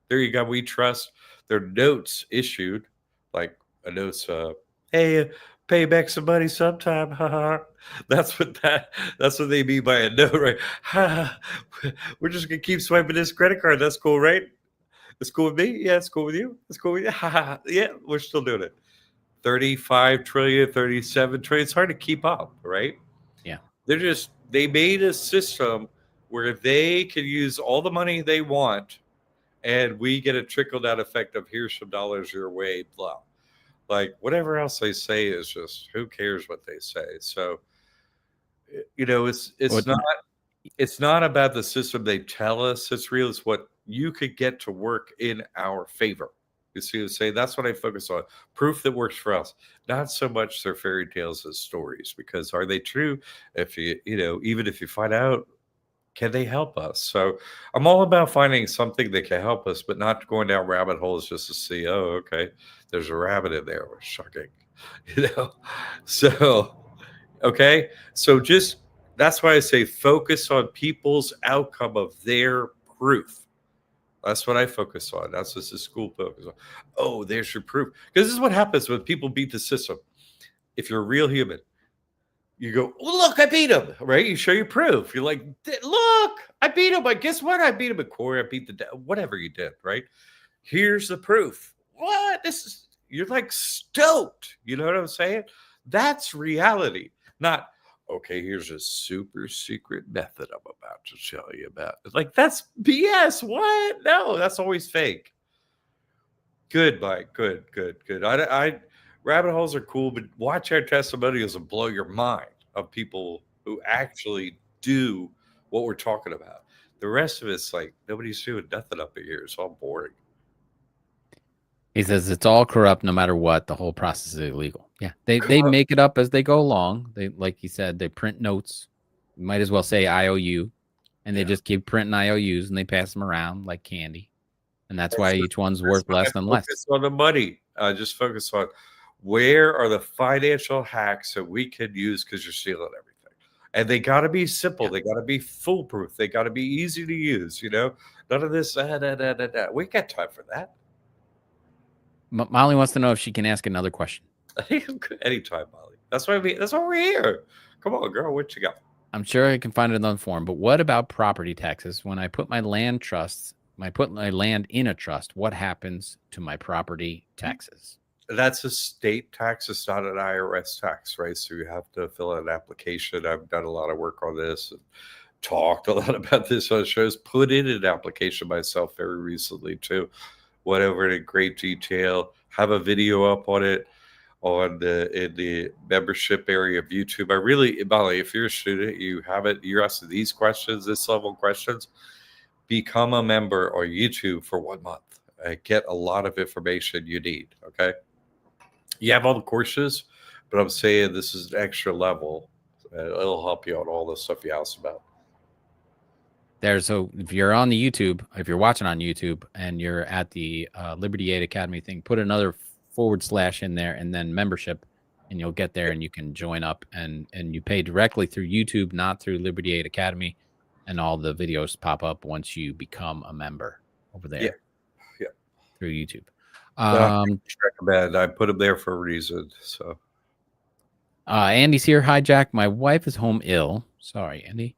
There you go. We trust. Their notes issued, like a notes, hey, pay back some money sometime. Haha. That's what they mean by a note, right? Ha, we're just gonna keep swiping this credit card. That's cool, right? It's cool with me. Yeah, it's cool with you. It's cool with you. Yeah, we're still doing it. 35 trillion, 37 trillion. It's hard to keep up, right? Yeah. They made a system where they can use all the money they want and we get a trickle down effect of here's some dollars your way, blah. Like whatever else they say is just who cares what they say. So, What it's not about the system they tell us it's real. It's what you could get to work in our favor. You see what I'm saying? That's what I focus on. Proof that works for us. Not so much their fairy tales as stories, because are they true? If even if you find out, can they help us? So I'm all about finding something that can help us, but not going down rabbit holes just to see, oh, okay, there's a rabbit in there. We're shocking. You know? So okay. So just that's why I say focus on people's outcome of their proof. That's what I focus on. That's what the school focus on. Oh, there's your proof. Because this is what happens when people beat the system. If you're a real human, you go, well, look, I beat him, right? You show your proof. You're like, look, I beat him. But guess what? I beat him at core. I beat whatever you did, right? Here's the proof. What? You're like stoked. You know what I'm saying? That's reality. Not, okay, here's a super secret method I'm about to tell you about. It's like, that's BS. What? No, that's always fake. Good, Mike. Good, good, good. Rabbit holes are cool, but watch our testimonials and blow your mind of people who actually do what we're talking about. The rest of it's like nobody's doing nothing up here. It's all boring. he says, it's all corrupt no matter what. The whole process is illegal. Yeah. They make it up as they go along. They, like he said, they print notes. You might as well say IOU, and they Yeah. just keep printing IOUs and they pass them around like candy. And that's That's why each one's That's worth why I less and less. focus on the money. Just focus on Where are the financial hacks that we can use because you're stealing everything? And they got to be simple. Yeah. They got to be foolproof. They got to be easy to use. None of this. We ain't got time for that. Molly wants to know if she can ask another question. Anytime, Molly. That's why we're here. Come on, girl. What you got? I'm sure I can find it in another form, but what about property taxes? When I put my land in a trust, what happens to my property taxes? That's a state tax. It's not an IRS tax, right? So you have to fill out an application. I've done a lot of work on this and talked a lot about this on shows. Put in an application myself very recently too. Went over it in great detail. Have a video up on it in the membership area of YouTube. I really, Molly, if you're a student, you're asking these questions, this level questions, become a member on YouTube for 1 month. Get a lot of information you need. Okay. You have all the courses, but I'm saying this is an extra level. It'll help you on all the stuff you asked about. So if you're on the YouTube, if you're watching on YouTube and you're at the Liberty Aid Academy thing, put another / in there and then membership, and you'll get there and you can join up and you pay directly through YouTube, not through Liberty Aid Academy, and all the videos pop up once you become a member over there. Yeah. Through YouTube. Recommend. I put them there for a reason. So Andy's here. Hi, Jack. My wife is home ill. Sorry, Andy.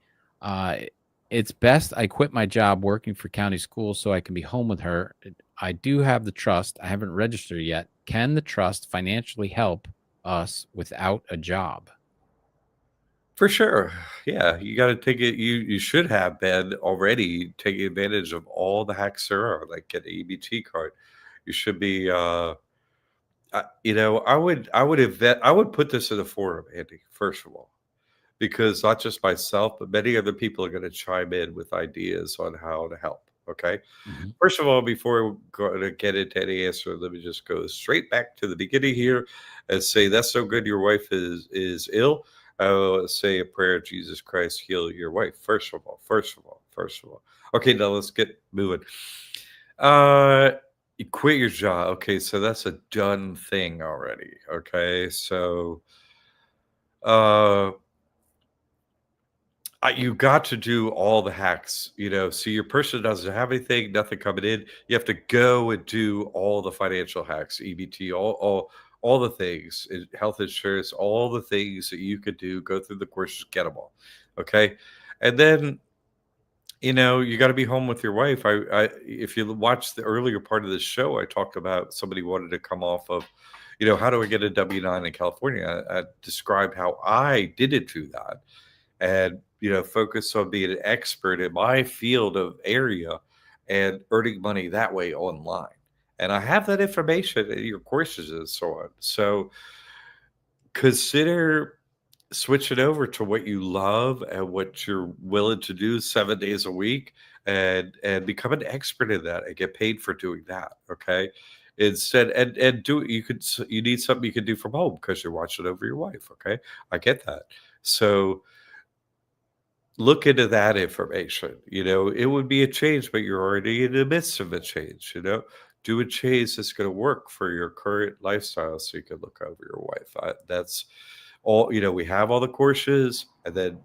It's best I quit my job working for county schools so I can be home with her. I do have the trust. I haven't registered yet. Can the trust financially help us without a job? for sure. Yeah, you got to take it. You should have been already taking advantage of all the hacks there are, like get an EBT card. You should be. I would put this in a forum, Andy. First of all, because not just myself, but many other people are going to chime in with ideas on how to help. Okay. Mhm. First of all, before we go to get into any answer, let me just go straight back to the beginning here and say that's so good. Your wife is ill. Say a prayer, Jesus Christ, heal your wife. First of all. Okay, now let's get moving. You quit your job. Okay, so that's a done thing already. Okay, so you got to do all the hacks, so your person doesn't have anything, nothing coming in. You have to go and do all the financial hacks, EBT, all the things, health insurance, all the things that you could do. Go through the courses, get them all. Okay, and then you got to be home with your wife. If you watch the earlier part of the show, I talked about somebody wanted to come off of, how do I get a W-9 in California? I described how I didn't do that, and focus on being an expert in my field of area and earning money that way online. And I have that information in your courses and so on. So consider switching over to what you love and what you're willing to do 7 days a week, and become an expert in that and get paid for doing that. Okay. Instead, and do it. You need something you can do from home because you're watching over your wife. Okay. I get that. So look into that information. It would be a change, but you're already in the midst of a change. Do a change that's going to work for your current lifestyle so you can look over your wife. That's all. We have all the courses, and then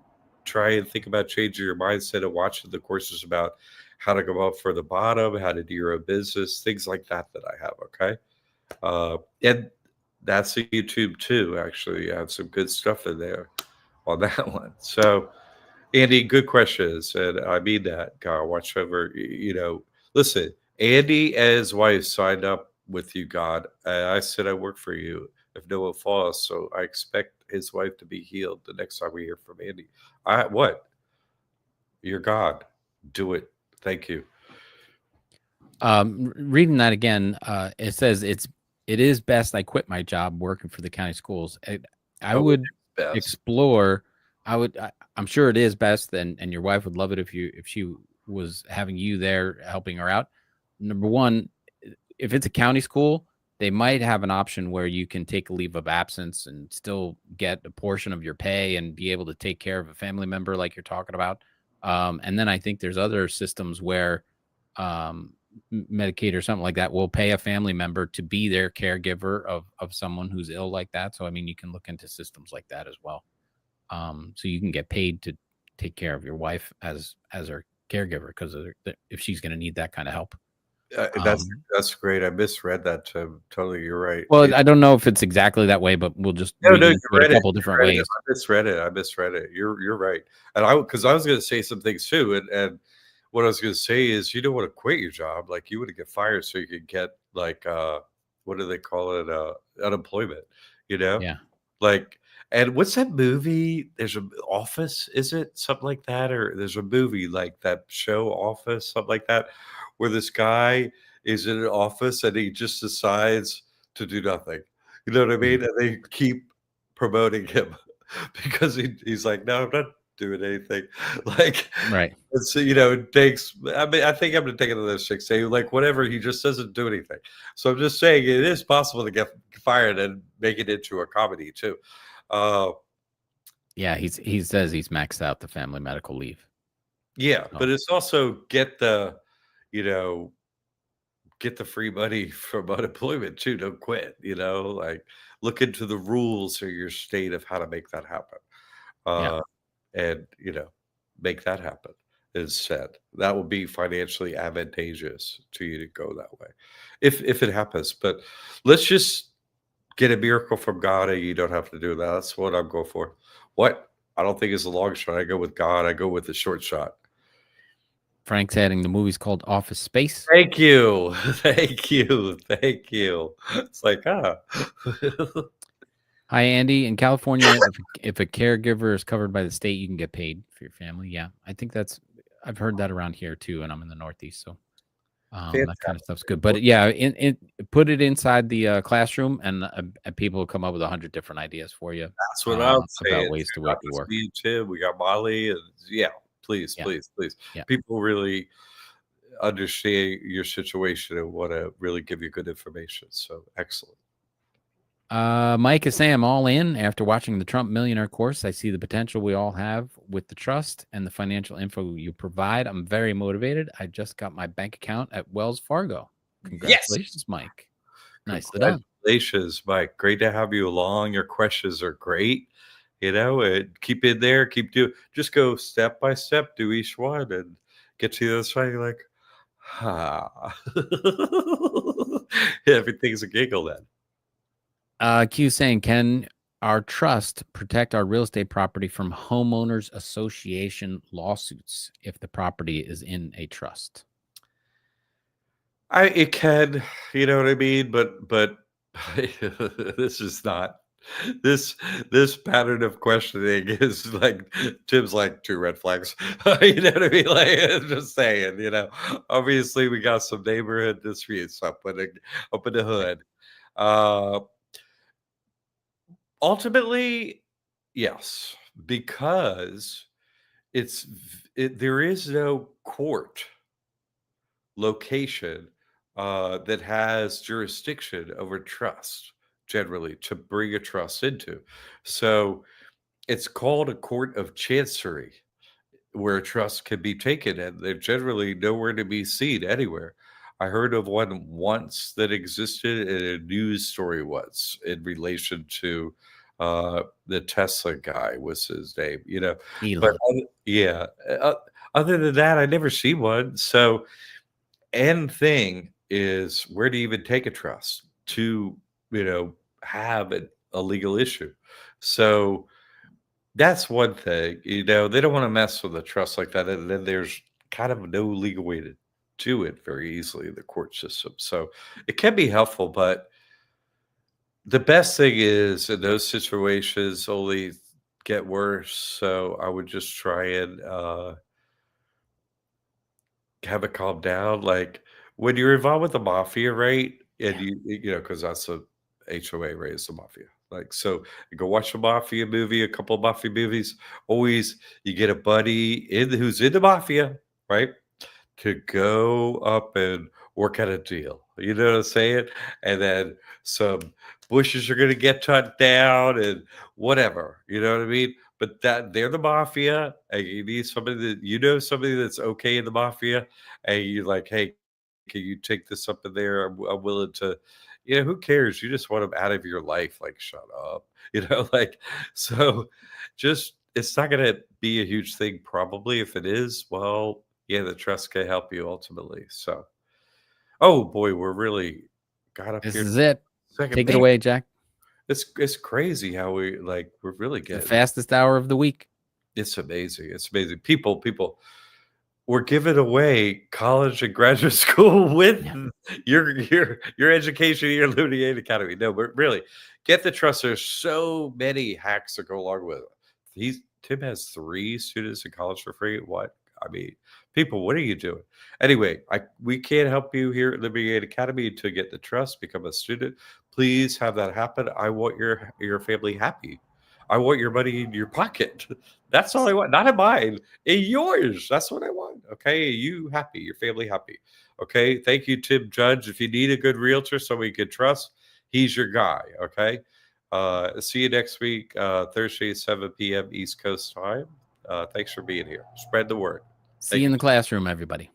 try and think about changing your mindset and watching the courses about how to go up for the bottom, how to do your own business, things like that I have. Okay. And that's a YouTube too. Actually, I have some good stuff in there on that one. So, Andy, good questions, and I mean that. God, watch over. Listen, Andy and his wife signed up with you, God. I said I work for you if no one falls, so I expect his wife to be healed the next time we hear from Andy. What? You're God. Do it. Thank you. Reading that again, it says it is best I quit my job working for the county schools. I would explore. I'm sure it is best, and your wife would love it if she was having you there helping her out. Number one, if it's a county school, they might have an option where you can take a leave of absence and still get a portion of your pay and be able to take care of a family member like you're talking about. And then I think there's other systems where Medicaid or something like that will pay a family member to be their caregiver of someone who's ill like that. So I mean, you can look into systems like that as well. So you can get paid to take care of your wife as her caregiver because if she's going to need that kind of help. That's Um, that's great. I misread that, Tim. Totally, you're right. well, I don't know if it's exactly that way, but we'll just No, read no, you into it a read it. couple different You read it. ways. I misread it. I misread it. You're right. And because I was going to say some things too, and what I was going to say is you don't want to quit your job. Like you want to get fired so you can get like what do they call it? Unemployment. You know, Yeah. like. And what's that movie? There's an Office, is it something like that? Or there's a movie like that show Office, something like that, where this guy is in an office and he just decides to do nothing. You know what I Mhm. mean? And they keep promoting him because he's like, no, I'm not doing anything. Like, Right. it's it takes. I mean, I think I'm gonna take another 6 days, like whatever. He just doesn't do anything. So I'm just saying it is possible to get fired and make it into a comedy too. Uh, Yeah. He says he's maxed out the family medical leave. yeah, So but it's also you know, get the free money from unemployment too. Don't quit. Like look into the rules of your state of how to make that happen. yeah. Uh, and make that happen instead. That will be financially advantageous to you to go that way if it happens. But let's just get a miracle from God and you don't have to do that. That's what I'm going for. What I don't think is the long shot. I go with God. I go with the short shot. Frank's adding the movie's called Office Space. Thank you. Thank you. Thank you. It's like, Hi, Andy. In California, if a caregiver is covered by the state, you can get paid for your family. Yeah, I think I've heard that around here too, and I'm in the Northeast, so that kind of fantastic. stuff's good. But yeah, in put it inside the classroom, and people will come up with 100 different ideas for you That's what I'm about saying ways too. to Not make it just work. me and Tim. We got Molly, and yeah, please, Yeah, please, please. yeah. People really understand your situation and want to really give you good information. So excellent. Mike is saying I'm all in after watching the Trump Millionaire course. I see the potential we all have with the trust and the financial info you provide. I'm very motivated. I just got my bank account at Wells Fargo. Yes. Congratulations, Mike. Nicely done. Congratulations, Mike. Great to have you along. Your questions are great. Keep in there, keep doing, just go step by step, do each one and get to the other side. You're like, ha. Everything's a giggle then. Q saying, can our trust protect our real estate property from homeowners association lawsuits if the property is in a trust? It can, you know what I mean? But this is not this this pattern of questioning is like Tim's like two red flags. You know what I mean? Like just saying, Obviously we got some neighborhood disputes up in the hood. Uh Ultimately, yes, because there is no court location that has jurisdiction over trust generally to bring a trust into. So it's called a court of chancery where trust can be taken, and they're generally nowhere to be seen anywhere. I heard of one once that existed in a news story once in relation to the Tesla guy was his name, But Elon. yeah, other than that, I never see one. So end thing is where to even take a trust to have a legal issue. So that's one thing. They don't want to mess with a trust like that, and then there's kind of no legal way to do it very easily in the court system. So it can be helpful, but the best thing is in those situations only get worse. So I would just try and have it calm down. Like when you're involved with the mafia, right? And Yeah. because that's a HOA, right? It's the mafia. Like, so you go watch a mafia movie, a couple of mafia movies. Always you get a buddy who's in the mafia, right? To go up and work out a deal. You know what I'm saying? And then some bushes are going to get cut down and whatever. You know what I mean? But that they're the mafia, and you need somebody somebody that's okay in the mafia, and you're like, hey, can you take this up in there? I'm willing to, who cares? You just want them out of your life. Like, shut up, like, so just, it's not going to be a huge thing. Probably if it is, well, yeah, the trust can help you ultimately. So, oh boy, we're really got up This here. is it. Second, Take it man, away, Jack. it's crazy how we're really It's the getting, fastest hour of the week. it's amazing. It's amazing. People we're giving away college and graduate school with Yeah. your education, your Lumiere Academy. No, but really, get the trust. There's so many hacks that go along with it. Tim has 3 students in college for free. What? I mean, people, what are you doing? Anyway, we can't help you here at Lumiere Academy to get the trust, become a student. Please have that happen. I want your family happy. I want your money in your pocket. That's all I want. Not in mine, in yours. That's what I want. Okay. You happy, your family happy. Okay. Thank you, Tim Judge. If you need a good realtor, somebody you can trust, he's your guy. Okay. See you next week, Thursday, 7 p.m. East Coast time. Thanks for being here. Spread the word. See Thank you in you. the classroom, everybody.